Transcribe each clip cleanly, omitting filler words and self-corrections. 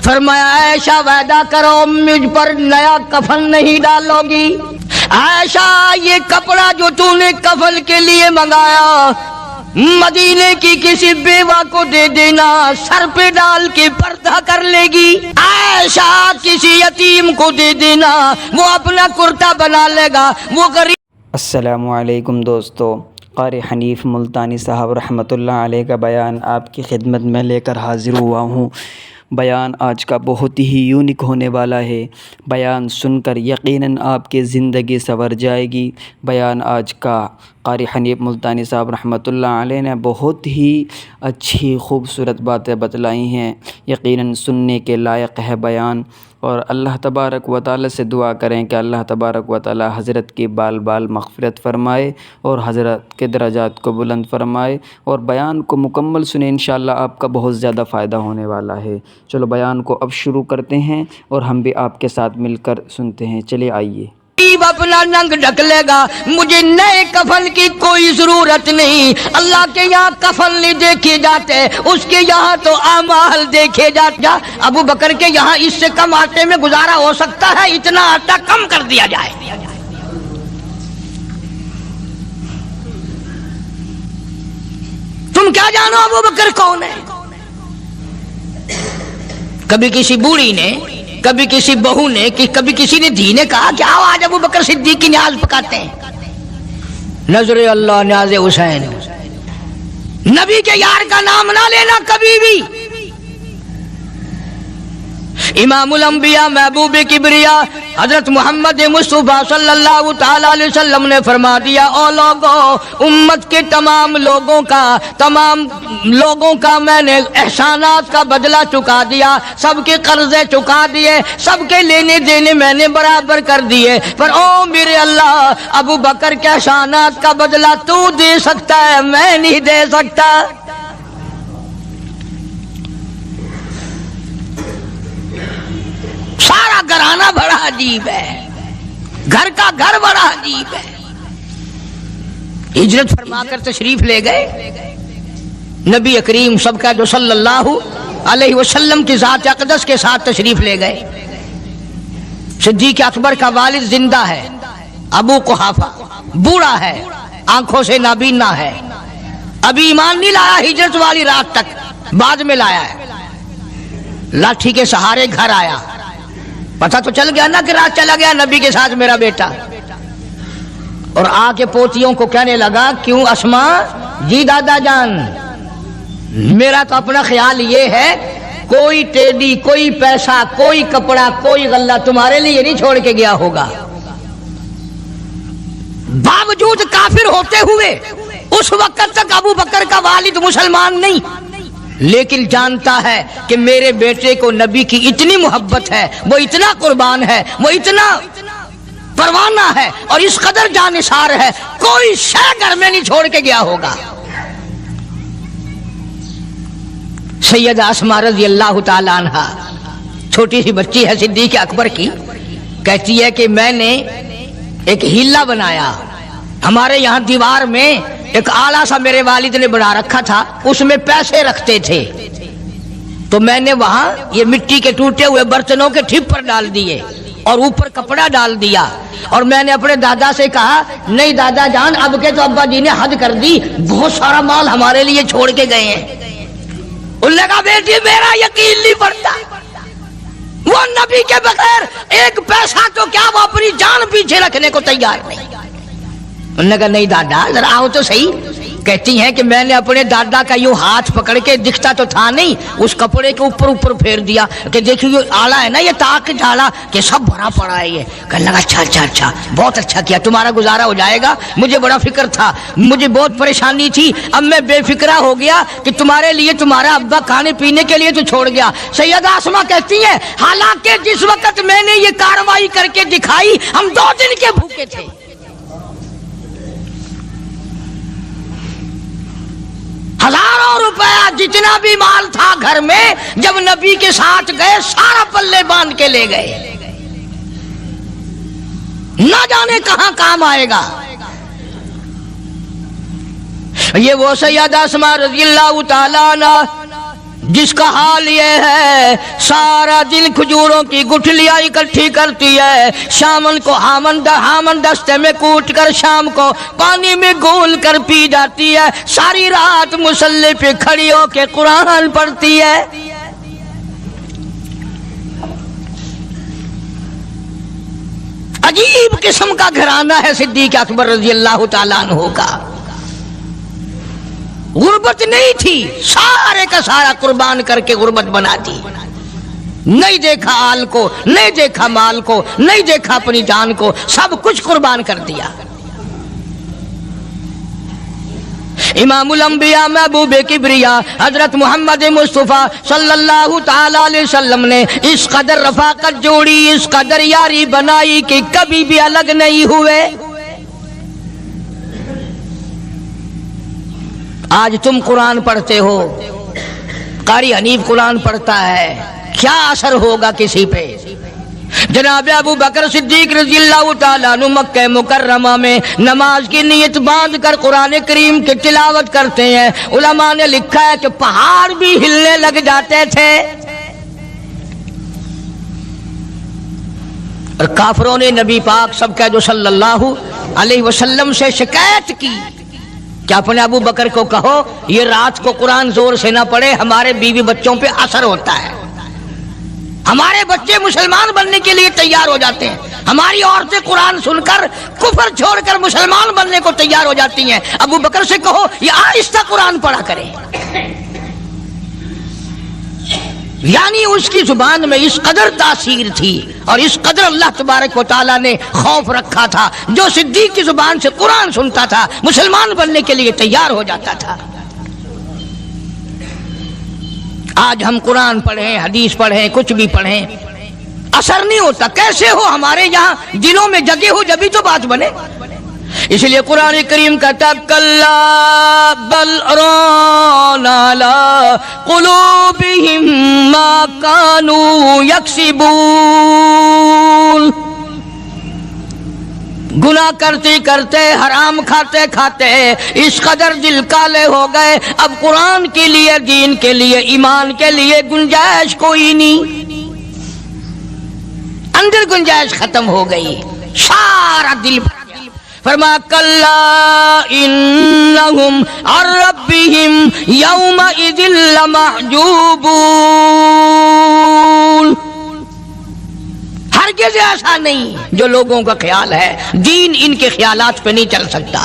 فرمایا عائشہ وعدہ کرو مجھ پر نیا کفن نہیں ڈالوگی۔ عائشہ یہ کپڑا جو تو نے کفن کے لیے منگایا مدینے کی کسی بیوہ کو دے دینا، سر پہ ڈال کے پردہ کر لے گی۔ عائشہ کسی یتیم کو دے دینا، وہ اپنا کرتا بنا لے گا، وہ غریب۔ السلام علیکم دوستو، قاری حنیف ملتانی صاحب رحمۃ اللہ علیہ کا بیان آپ کی خدمت میں لے کر حاضر ہوا ہوں۔ بیان آج کا بہت ہی یونیک ہونے والا ہے۔ بیان سن کر یقیناً آپ کی زندگی سنور جائے گی۔ بیان آج کا قاری حنیف ملتانی صاحب رحمۃ اللہ علیہ نے بہت ہی اچھی خوبصورت باتیں بتلائی ہیں، یقیناً سننے کے لائق ہے بیان۔ اور اللہ تبارک و تعالی سے دعا کریں کہ اللہ تبارک و تعالی حضرت کی بال بال مغفرت فرمائے اور حضرت کے درجات کو بلند فرمائے، اور بیان کو مکمل سنیں، انشاءاللہ آپ کا بہت زیادہ فائدہ ہونے والا ہے۔ چلو بیان کو اب شروع کرتے ہیں اور ہم بھی آپ کے ساتھ مل کر سنتے ہیں۔ چلے آئیے۔ اپنا ننگ ڈھک لے گا، مجھے نئے کفن کی کوئی ضرورت نہیں۔ اللہ کے یہاں کفن نہیں دیکھے جاتے، اس کے یہاں تو اعمال دیکھے جاتے۔ ابو بکر کے یہاں اس سے کم آٹے میں گزارا ہو سکتا ہے، اتنا آٹا کم کر دیا جائے۔ تم کیا جانو ابو بکر کون ہے؟ کبھی کسی بوڑھی نے، کبھی کسی بہو نے، کبھی کسی نے دھی نے کہا کہ آؤ آج ابو بکر صدیق کی نیاز پکاتے ہیں۔ نظر اللہ نیاز حسین، نبی کے یار کا نام نہ لینا کبھی بھی۔ امام الانبیاء محبوب کبریا حضرت محمد مصطفیٰ صلی اللہ تعالی علیہ وسلم نے فرما دیا، او لوگوں، امت کے تمام لوگوں کا میں نے احسانات کا بدلہ چکا دیا، سب کے قرضے چکا دیے، سب کے لینے دینے میں نے برابر کر دیے، پر او میرے اللہ، ابو بکر کے احسانات کا بدلہ تو دے سکتا ہے، میں نہیں دے سکتا۔ سارا گھرانہ بڑا عجیب ہے، گھر کا گھر بڑا عجیب ہے۔ ہجرت فرما کر تشریف لے گئے نبی کریم سب کا جو صلی اللہ علیہ وسلم کی ذات اقدس کے ساتھ تشریف لے گئے۔ صدیق اکبر کا والد زندہ ہے، ابو قحافہ بوڑھا ہے، آنکھوں سے نابینا ہے، ابھی ایمان نہیں لایا ہجرت والی رات تک، بعد میں لایا ہے۔ لاٹھی کے سہارے گھر آیا، پتہ تو چل گیا نا کہ رات چلا گیا نبی کے ساتھ میرا بیٹا، اور آ کے پوتیوں کو کہنے لگا، کیوں اسما جی دادا جان، میرا تو اپنا خیال یہ ہے کوئی ٹیڈی، کوئی پیسہ، کوئی کپڑا، کوئی غلہ تمہارے لیے نہیں چھوڑ کے گیا ہوگا۔ باوجود کافر ہوتے ہوئے اس وقت تک ابو بکر کا والد مسلمان نہیں، لیکن جانتا ہے کہ میرے بیٹے کو نبی کی اتنی محبت ہے، وہ اتنا قربان ہے، وہ اتنا پروانہ ہے اور اس قدر جانثار ہے، کوئی شے گھر میں نہیں چھوڑ کے گیا ہوگا۔ سیدہ اسماء رضی اللہ تعالی عنہا، چھوٹی سی بچی ہے صدیق اکبر کی، کہتی ہے کہ میں نے ایک ہیلا بنایا، ہمارے یہاں دیوار میں ایک آلہ سا میرے والد نے بنا رکھا تھا، اس میں پیسے رکھتے تھے، تو میں نے وہاں یہ مٹی کے ٹوٹے ہوئے برتنوں کے ٹھپ ڈال دیے اور اوپر کپڑا ڈال دیا، اور میں نے اپنے دادا سے کہا، نہیں دادا جان، اب کے تو ابا جی نے حد کر دی، بہت سارا مال ہمارے لیے چھوڑ کے گئے ہیں۔ انہوں نے کہا، بیٹی میرا یقین نہیں پڑتا، وہ نبی کے بغیر ایک پیسہ تو کیا، وہ اپنی جان پیچھے رکھنے کو تیار نہیں۔ انہوں نے کہا، نہیں دادا ذرا آؤ تو صحیح۔ کہتی ہیں کہ میں نے اپنے دادا کا یوں ہاتھ پکڑ کے، دکھتا تو تھا نہیں، اس کپڑے کے اوپر پھیر دیا کہ دیکھیے یہ آلہ ہے نا، یہ تاک ڈالا کہ سب بھرا پڑا ہے۔ یہ کہنے لگا، اچھا بہت اچھا کیا، تمہارا گزارا ہو جائے گا، مجھے بڑا فکر تھا، مجھے بہت پریشانی تھی، اب میں بے فکرہ ہو گیا کہ تمہارے لیے تمہارا ابا کھانے پینے کے لیے تو چھوڑ گیا۔ سیدہ اسماء کہتی ہیں، حالانکہ جس وقت میں نے یہ کارروائی کر کے دکھائی، ہم 2 دن کے بھوکے تھے۔ ہزاروں روپیہ جتنا بھی مال تھا گھر میں، جب نبی کے ساتھ گئے سارا پلے باندھ کے لے گئے، نہ جانے کہاں کام آئے گا۔ یہ وہ سیدہ اسماء رضی اللہ تعالیٰ عنہ جس کا حال یہ ہے سارا دن کھجوروں کی گٹھلیاں اکٹھی کرتی ہے، شامن کو ہامن دستے میں کوٹ کر شام کو پانی میں گھول کر پی جاتی ہے، ساری رات مصلی پہ کھڑی ہو کے قرآن پڑھتی ہے۔ عجیب قسم کا گھرانہ ہے صدیق اکبر رضی اللہ تعالیٰ عنہ کا۔ غربت نہیں تھی، سارے کا سارا قربان کر کے غربت بنا دی۔ نہیں دیکھا آل کو، نہیں دیکھا مال کو، نہیں دیکھا اپنی جان کو، سب کچھ قربان کر دیا۔ امام الانبیاء محبوب کبریا حضرت محمد مصطفیٰ صلی اللہ تعالی علیہ وسلم نے اس قدر رفاقت جوڑی، اس قدر یاری بنائی کہ کبھی بھی الگ نہیں ہوئے۔ آج تم قرآن پڑھتے ہو، قاری حنیف قرآن پڑھتا ہے، کیا اثر ہوگا کسی پہ؟ جناب ابو بکر صدیق رضی اللہ تعالیٰ عنہ مکہ مکرمہ میں نماز کی نیت باندھ کر قرآن کریم کی تلاوت کرتے ہیں۔ علماء نے لکھا ہے کہ پہاڑ بھی ہلنے لگ جاتے تھے، اور کافروں نے نبی پاک سب کا جو صلی اللہ علیہ وسلم سے شکایت کی کہ اپنے ابو بکر کو کہو یہ رات کو قرآن زور سے نہ پڑھے، ہمارے بیوی بچوں پہ اثر ہوتا ہے، ہمارے بچے مسلمان بننے کے لیے تیار ہو جاتے ہیں، ہماری عورتیں قرآن سن کر کفر چھوڑ کر مسلمان بننے کو تیار ہو جاتی ہیں، ابو بکر سے کہو یہ آہستہ قرآن پڑھا کرے۔ یعنی اس کی زبان میں اس قدر تاثیر تھی اور اس قدر اللہ تبارک و تعالیٰ نے خوف رکھا تھا، جو صدیق کی زبان سے قرآن سنتا تھا مسلمان بننے کے لیے تیار ہو جاتا تھا۔ آج ہم قرآن پڑھیں، حدیث پڑھیں، کچھ بھی پڑھیں، اثر نہیں ہوتا۔ کیسے ہو؟ ہمارے یہاں دلوں میں جگہ ہو جبھی تو بات بنے۔ اس لیے قرآن کریم کہتا کلا بل ران علی قلوبہم ما کانوا یکسبون، گناہ کرتے کرتے، حرام کھاتے کھاتے اس قدر دل کالے ہو گئے، اب قرآن کے لیے، دین کے لیے، ایمان کے لیے گنجائش کوئی نہیں، اندر گنجائش ختم ہو گئی، سارا دل بھر گیا۔ فرمایا کلا انہم عن ربہم یومئذ لمحجوبون، ہرگز ایسا نہیں جو لوگوں کا خیال ہے، دین ان کے خیالات پہ نہیں چل سکتا۔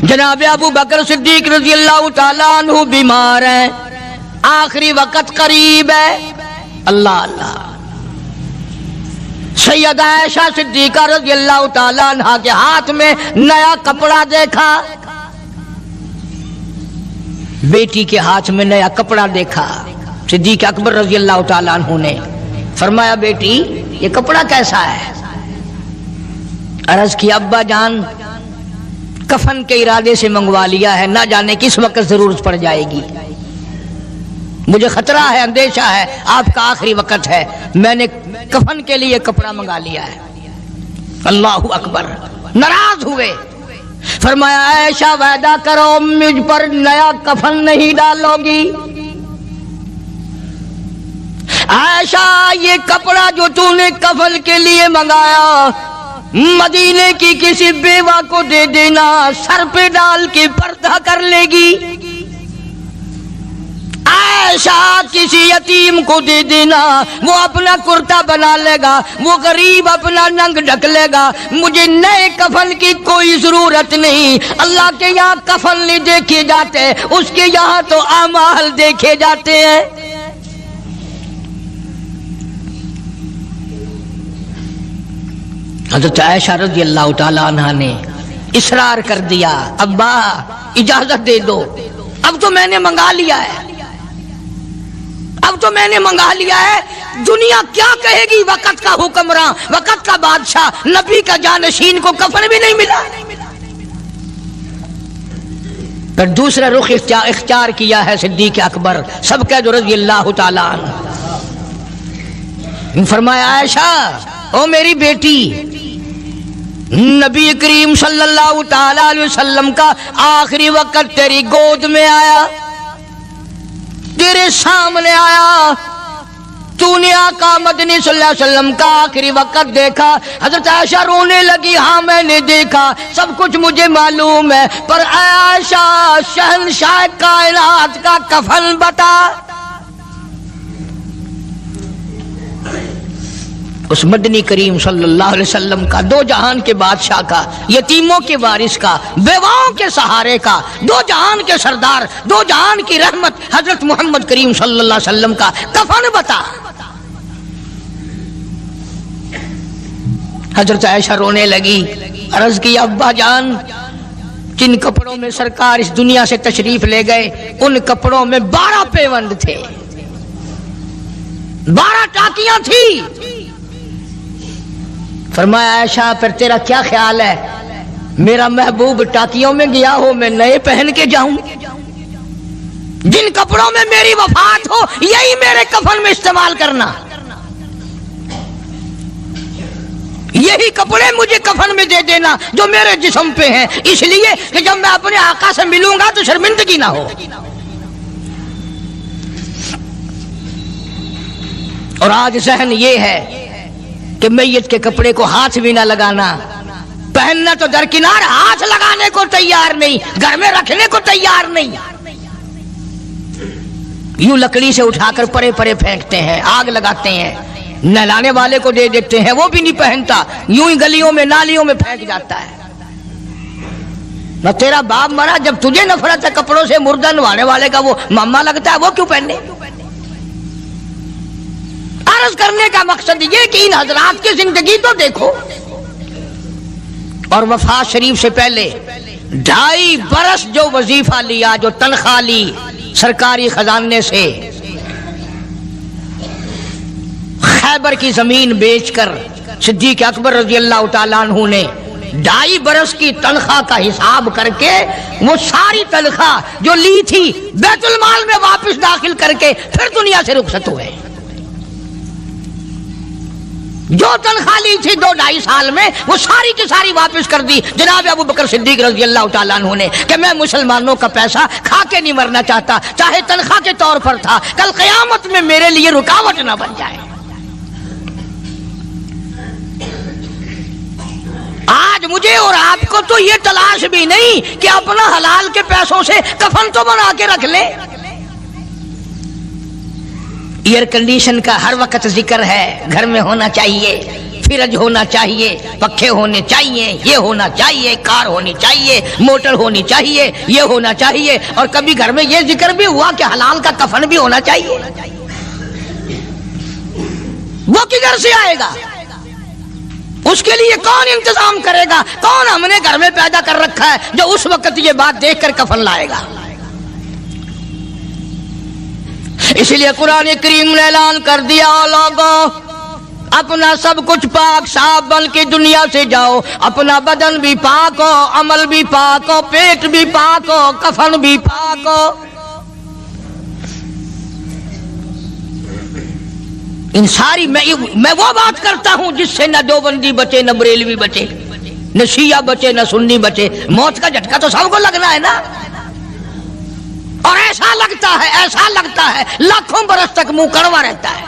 جناب ابو بکر صدیق رضی اللہ تعالیٰ عنہ بیمار ہیں، آخری وقت قریب ہے، اللہ اللہ۔ سیدہ عائشہ صدیقہ رضی اللہ تعالیٰ عنہ کے ہاتھ میں نیا کپڑا دیکھا، بیٹی کے ہاتھ میں نیا کپڑا دیکھا، صدیق اکبر رضی اللہ تعالیٰ عنہ نے فرمایا بیٹی یہ کپڑا کیسا ہے؟ عرض کی ابا جان کفن کے ارادے سے منگوا لیا ہے، نہ جانے کس وقت ضرورت پڑ جائے گی، مجھے خطرہ ہے، اندیشہ ہے، آپ کا آخری وقت ہے، میں نے کفن کے لیے کپڑا منگا لیا ہے۔ اللہ اکبر، ناراض ہوئے، فرمایا عائشہ وعدہ کرو مجھ پر نیا کفن نہیں ڈالو گی۔ عائشہ یہ کپڑا جو تو نے کفن کے لیے منگایا مدینے کی کسی بیوہ کو دے دینا، سر پہ ڈال کے پردہ کر لے گی۔ عائشہ کسی یتیم کو دے دینا، وہ اپنا کرتا بنا لے گا، وہ غریب اپنا ننگ ڈھک لے گا، مجھے نئے کفن کی کوئی ضرورت نہیں۔ اللہ کے یہاں کفن نہیں دیکھے جاتے، اس کے یہاں تو اعمال دیکھے جاتے ہیں۔ حضرت عائشہ رضی اللہ تعالیٰ عنہ نے اصرار کر دیا، ابا اجازت دے دو، اب تو میں نے منگا لیا ہے، اب تو میں نے منگا لیا ہے، دنیا کیا کہے گی؟ وقت کا حکمراں، وقت کا بادشاہ، نبی کا جانشین کو کفن بھی نہیں ملا۔ پھر دوسرا رخ اختیار کیا ہے صدیق اکبر سب کا جو رضی اللہ تعالیٰ عنہ، فرمایا عائشہ او میری بیٹی، نبی کریم صلی اللہ تعالی علیہ وسلم کا آخری وقت تیری گود میں آیا، تیرے سامنے آیا، تو نے آقا مدنی صلی اللہ علیہ وسلم کا آخری وقت دیکھا۔ حضرت عائشہ رونے لگی، ہاں میں نے دیکھا، سب کچھ مجھے معلوم ہے، پر اے عائشہ شہنشاہ کائنات کا کفن بتا۔ اس مدنی کریم صلی اللہ علیہ وسلم کا، دو جہان کے بادشاہ کا، یتیموں کے وارث کا، بیواؤں کے سہارے کا، دو جہان کے سردار، دو جہان کی رحمت حضرت محمد کریم صلی اللہ علیہ وسلم کا کفن بتا۔ حضرت عائشہ رونے لگی، عرض کی ابا جان، جن کپڑوں میں سرکار اس دنیا سے تشریف لے گئے ان کپڑوں میں 12 پیوند تھے، 12 ٹاکیاں تھی۔ فرمایا عائشہ پھر تیرا کیا خیال ہے، میرا محبوب ٹاکیوں میں گیا ہو، میں نئے پہن کے جاؤں؟ جن کپڑوں میں میری وفات ہو یہی میرے کفن میں استعمال کرنا، یہی کپڑے مجھے کفن میں دے دینا جو میرے جسم پہ ہیں، اس لیے کہ جب میں اپنے آقا سے ملوں گا تو شرمندگی نہ ہو۔ اور آج ذہن یہ ہے کہ میت کے کپڑے کو ہاتھ بھی نہ لگانا، پہننا تو درکنار، ہاتھ لگانے کو تیار نہیں، گھر میں رکھنے کو تیار نہیں، یوں لکڑی سے اٹھا کر پرے پرے پھینکتے ہیں، آگ لگاتے ہیں، نہلانے والے کو دے دیتے ہیں، وہ بھی نہیں پہنتا، یوں ہی گلیوں میں نالیوں میں پھینک جاتا ہے۔ نہ تیرا باپ مرا، جب تجھے نفرت ہے کپڑوں سے، مردہ نوانے والے کا وہ ماما لگتا ہے، وہ کیوں پہنے؟ عرض کرنے کا مقصد یہ کہ ان حضرات کی زندگی تو دیکھو، اور وفات شریف سے پہلے 2.5 برس جو وظیفہ لیا، جو تنخواہ لی سرکاری خزانے سے، خیبر کی زمین بیچ کر صدیق اکبر رضی اللہ تعالیٰ عنہ نے 2.5 برس کی تنخواہ کا حساب کر کے وہ ساری تنخواہ جو لی تھی بیت المال میں واپس داخل کر کے پھر دنیا سے رخصت ہوئے۔ جو تنخواہ لی تھی 2-2.5 سال میں وہ ساری کی ساری واپس کر دی جناب ابو بکر صدیق رضی اللہ تعالیٰ عنہ نے، کہ میں مسلمانوں کا پیسہ کھا کے نہیں مرنا چاہتا، چاہے تنخواہ کے طور پر تھا، کل قیامت میں میرے لیے رکاوٹ نہ بن جائے۔ آج مجھے اور آپ کو تو یہ تلاش بھی نہیں کہ اپنا حلال کے پیسوں سے کفن تو بنا کے رکھ لیں۔ ایئر کنڈیشن کا ہر وقت ذکر ہے، گھر میں ہونا چاہیے، فریج ہونا چاہیے، پنکھے ہونے چاہیے، یہ ہونا چاہیے، کار ہونی چاہیے، موٹر ہونی چاہیے، یہ ہونا چاہیے، اور کبھی گھر میں یہ ذکر بھی ہوا کہ حلال کا کفن بھی ہونا چاہیے۔ وہ کدھر سے آئے گا؟ اس کے لیے کون انتظام کرے گا؟ کون ہم نے گھر میں پیدا کر رکھا ہے جو اس وقت یہ بات دیکھ کر کفن لائے گا؟ اس لیے قرآن کریم نے اعلان کر دیا، لوگوں اپنا سب کچھ پاک صاف بن کے دنیا سے جاؤ، اپنا بدن بھی پاک ہو، عمل بھی پاک ہو، پیٹ بھی پاک ہو، کفن بھی پاک ہو۔ ان ساری میں وہ بات کرتا ہوں جس سے نہ دیوبندی بچے، نہ بریلوی بچے، نہ شیعہ بچے، نہ سنی بچے۔ موت کا جھٹکا تو سب کو لگنا ہے نا، اور ایسا لگتا ہے لاکھوں برس تک منہ کڑوا رہتا ہے۔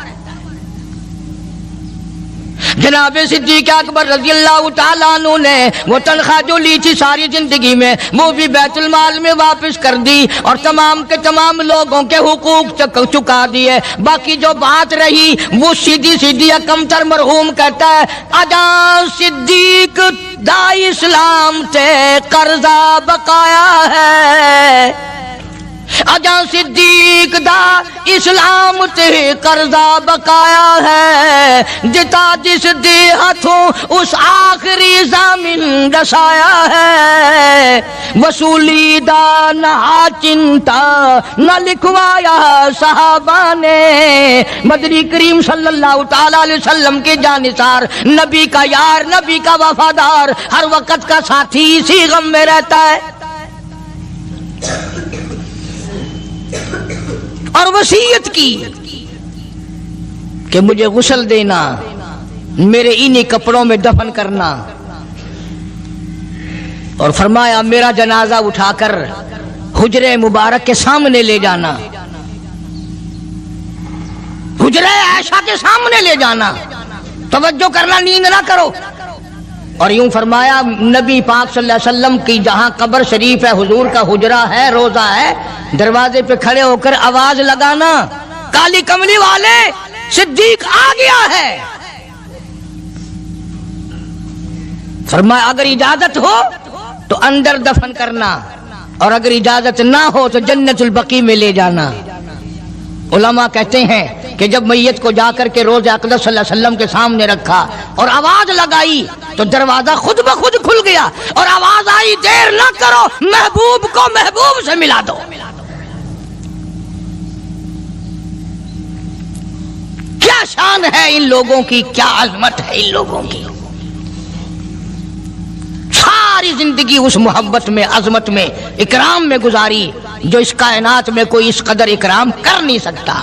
جناب صدیق اکبر رضی اللہ تعالیٰ عنہ نے وہ تنخواہ جو لی تھی ساری زندگی میں وہ بھی بیت المال میں واپس کر دی، اور تمام کے تمام لوگوں کے حقوق چکا دیے۔ باقی جو بات رہی وہ سیدھی کمتر مرحوم کہتا ہے، اجاں صدیق دا اسلام تے قرضہ بقایا ہے، اجاں صدیق دا اسلام تے قرضہ بقایا ہے، جتا جس دے ہاتھوں اس آخری زمین دسایا ہے، وصولی دا نہ چنتا نہ لکھوایا صحابہ نے۔ مدنی کریم صلی اللہ تعالیٰ علیہ وسلم کے جانثار، نبی کا یار، نبی کا وفادار، ہر وقت کا ساتھی اسی غم میں رہتا ہے، اور وصیت کی کہ مجھے غسل دینا، میرے انہی کپڑوں میں دفن کرنا، اور فرمایا میرا جنازہ اٹھا کر حجرے مبارک کے سامنے لے جانا، حجرہ عائشہ کے سامنے لے جانا، توجہ کرنا، نیند نہ کرو۔ اور یوں فرمایا نبی پاک صلی اللہ علیہ وسلم کی جہاں قبر شریف ہے، حضور کا حجرہ ہے، روضہ ہے، دروازے پہ کھڑے ہو کر آواز لگانا، کالی کملی والے صدیق آ گیا ہے۔ فرمایا اگر اجازت ہو تو اندر دفن کرنا، اور اگر اجازت نہ ہو تو جنت البقیع میں لے جانا۔ علماء کہتے ہیں کہ جب میت کو جا کر کے روضہ اقدس صلی اللہ علیہ وسلم کے سامنے رکھا اور آواز لگائی تو دروازہ خود بخود کھل گیا، اور آواز آئی دیر نہ کرو، محبوب کو محبوب سے ملا دو۔ کیا شان ہے ان لوگوں کی، کیا عظمت ہے ان لوگوں کی، ساری زندگی اس محبت میں، عظمت میں، اکرام میں گزاری جو اس کائنات میں کوئی اس قدر اکرام کر نہیں سکتا۔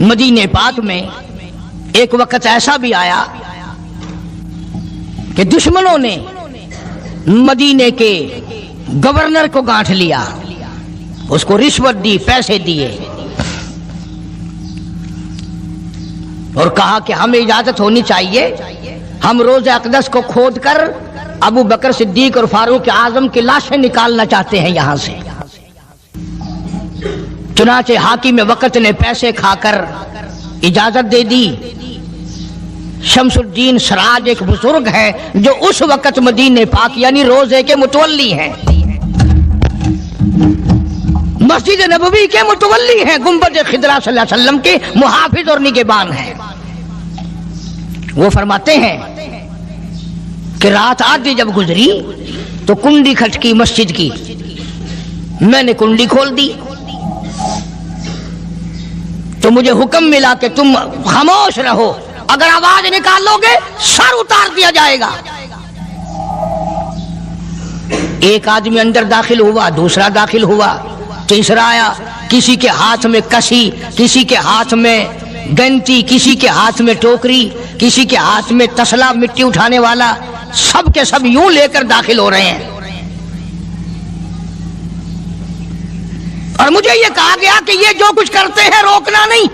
مدینہ پاک میں ایک وقت ایسا بھی آیا کہ دشمنوں نے مدینے کے گورنر کو گانٹھ لیا، اس کو رشوت دی، پیسے دیے، اور کہا کہ ہمیں اجازت ہونی چاہیے، ہم روضہ اقدس کو کھود کر ابو بکر صدیق اور فاروق اعظم کی لاشیں نکالنا چاہتے ہیں یہاں سے۔ چنانچہ حاکم وقت نے پیسے کھا کر اجازت دے دی۔ شمس الدین سراج ایک بزرگ ہے جو اس وقت مدینہ پاک یعنی روضے کے متولی ہیں، مسجد نبوی کے متولی ہیں، گنبد خضرا صلی اللہ علیہ وسلم کے محافظ اور نگہبان ہیں۔ وہ فرماتے ہیں کہ رات آدھی جب گزری تو کنڈی کھٹکی مسجد کی، میں نے کنڈی کھول دی تو مجھے حکم ملا کہ تم خاموش رہو، اگر آواز نکالو گے سر اتار دیا جائے گا۔ ایک آدمی اندر داخل ہوا، دوسرا داخل ہوا، تیسرا آیا، کسی کے ہاتھ میں کسی، کسی کے ہاتھ میں گنتی، کسی کے ہاتھ میں ٹوکری، کسی کے ہاتھ میں تسلا مٹی اٹھانے والا، سب کے سب یوں لے کر داخل ہو رہے ہیں۔ اور مجھے یہ کہا گیا کہ یہ جو کچھ کرتے ہیں روکنا نہیں،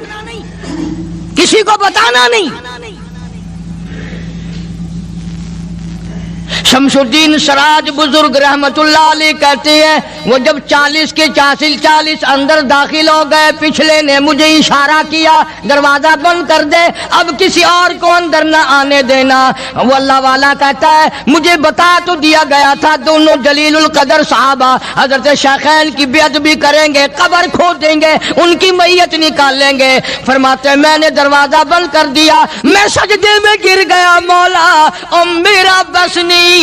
کسی کو بتانا نہیں۔ شمس الدین سراج بزرگ رحمت اللہ علیہ کہتے ہیں وہ جب 40 کے 40 اندر داخل ہو گئے، پچھلے نے مجھے اشارہ کیا دروازہ بند کر دے، اب کسی اور کو اندر نہ آنے دینا۔ وہ اللہ والا کہتا ہے مجھے بتا تو دیا گیا تھا دونوں جلیل القدر صحابہ حضرت شیخین کی بیعت بھی کریں گے، قبر کھود دیں گے، ان کی میت نکال لیں گے۔ فرماتے ہیں میں نے دروازہ بند کر دیا، میں سجدے میں گر گیا، مولا او میرا بس نہیں،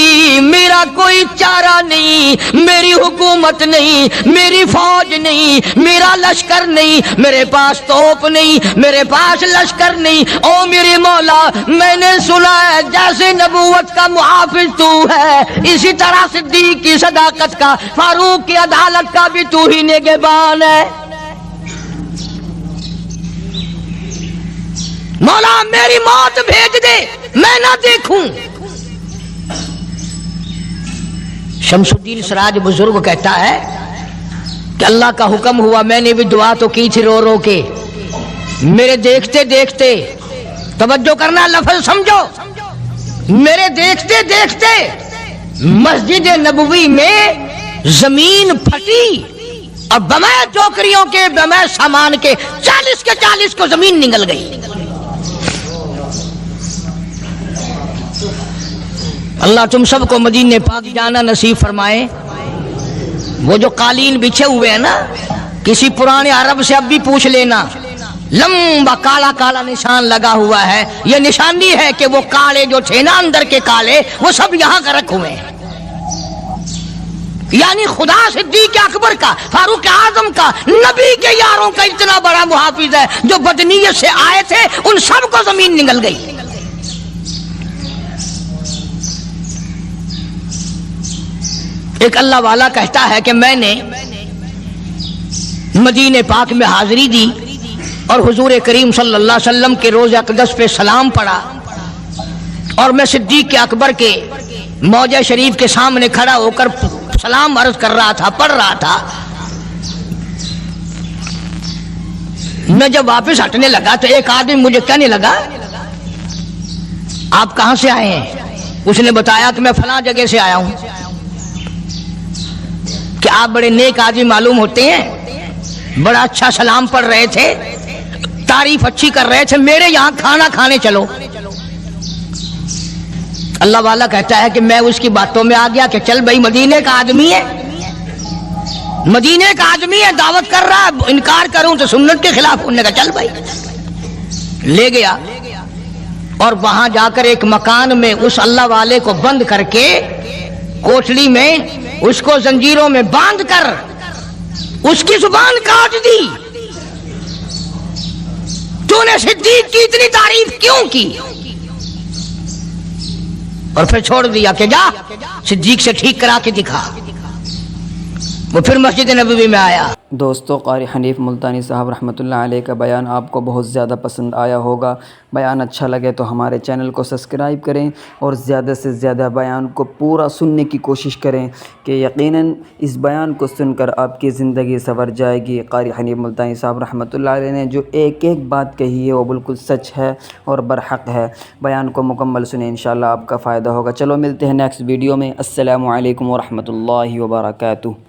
میرا کوئی چارہ نہیں، میری حکومت نہیں، میری فوج نہیں، میرا لشکر نہیں، میرے پاس توپ نہیں، میرے پاس لشکر نہیں، او میرے مولا میں نے سنا ہے جیسے نبوت کا محافظ تو ہے، اسی طرح صدیق کی صداقت کا، فاروق کی عدالت کا بھی تو ہی نگہبان ہے۔ مولا میری موت بھیج دے، میں نہ دیکھوں۔ شمس الدین سراج بزرگ کہتا ہے کہ اللہ کا حکم ہوا، میں نے بھی دعا تو کی تھی رو رو کے، میرے دیکھتے دیکھتے، توجہ کرنا لفظ سمجھو، میرے دیکھتے دیکھتے مسجد نبوی میں زمین پھٹی اور بمائے ٹوکریوں کے، بمائے سامان کے 40 کے 40 کو زمین نگل گئی۔ اللہ تم سب کو مدینہ پاک جانا نصیب فرمائے۔ وہ جو قالین بچھے ہوئے ہیں نا، کسی پرانے عرب سے اب بھی پوچھ لینا، لمبا کالا کالا نشان لگا ہوا ہے، یہ نشانی ہے کہ وہ کالے جو تھے نا اندر کے کالے، وہ سب یہاں کا رکھ ہوئے ہیں، یعنی خدا صدیق اکبر کا، فاروق اعظم کا، نبی کے یاروں کا اتنا بڑا محافظ ہے، جو بدنیت سے آئے تھے ان سب کو زمین نگل گئی۔ ایک اللہ والا کہتا ہے کہ میں نے مدینہ پاک میں حاضری دی اور حضور کریم صلی اللہ علیہ وسلم کے روضہ اقدس پہ سلام پڑھا، اور میں صدیق اکبر کے موضع شریف کے سامنے کھڑا ہو کر سلام عرض کر رہا تھا، پڑھ رہا تھا میں جب واپس ہٹنے لگا تو ایک آدمی مجھے کہنے لگا آپ کہاں سے آئے ہیں؟ اس نے بتایا کہ میں فلاں جگہ سے آیا ہوں۔ کہ آپ بڑے نیک آدمی معلوم ہوتے ہیں، بڑا اچھا سلام پڑھ رہے تھے، تعریف اچھی کر رہے تھے، میرے یہاں کھانا کھانے چلو۔ اللہ والا کہتا ہے کہ میں اس کی باتوں میں آ گیا کہ چل بھائی، مدینے کا آدمی ہے، مدینے کا آدمی ہے، دعوت کر رہا ہے، انکار کروں تو سنت کے خلاف۔ انہوں نے کہا چل بھائی، لے گیا اور وہاں جا کر ایک مکان میں اس اللہ والے کو بند کر کے، کوٹلی میں اس کو زنجیروں میں باندھ کر اس کی زبان کاٹ دی۔ تو نے صدیق کی اتنی تعریف کیوں کی؟ اور پھر چھوڑ دیا کہ جا صدیق سے ٹھیک کرا کے دکھا۔ وہ پھر مسجد نبوی میں آیا۔ دوستو، قاری حنیف ملتانی صاحب رحمۃ اللہ علیہ کا بیان آپ کو بہت زیادہ پسند آیا ہوگا۔ بیان اچھا لگے تو ہمارے چینل کو سبسکرائب کریں اور زیادہ سے زیادہ بیان کو پورا سننے کی کوشش کریں کہ یقیناً اس بیان کو سن کر آپ کی زندگی سنور جائے گی۔ قاری حنیف ملتانی صاحب رحمۃ اللہ علیہ نے جو ایک ایک بات کہی ہے وہ بالکل سچ ہے اور برحق ہے۔ بیان کو مکمل سنیں، انشاءاللہ آپ کا فائدہ ہوگا۔ چلو ملتے ہیں نیکسٹ ویڈیو میں۔ السلام علیکم ورحمۃ اللہ وبرکاتہ۔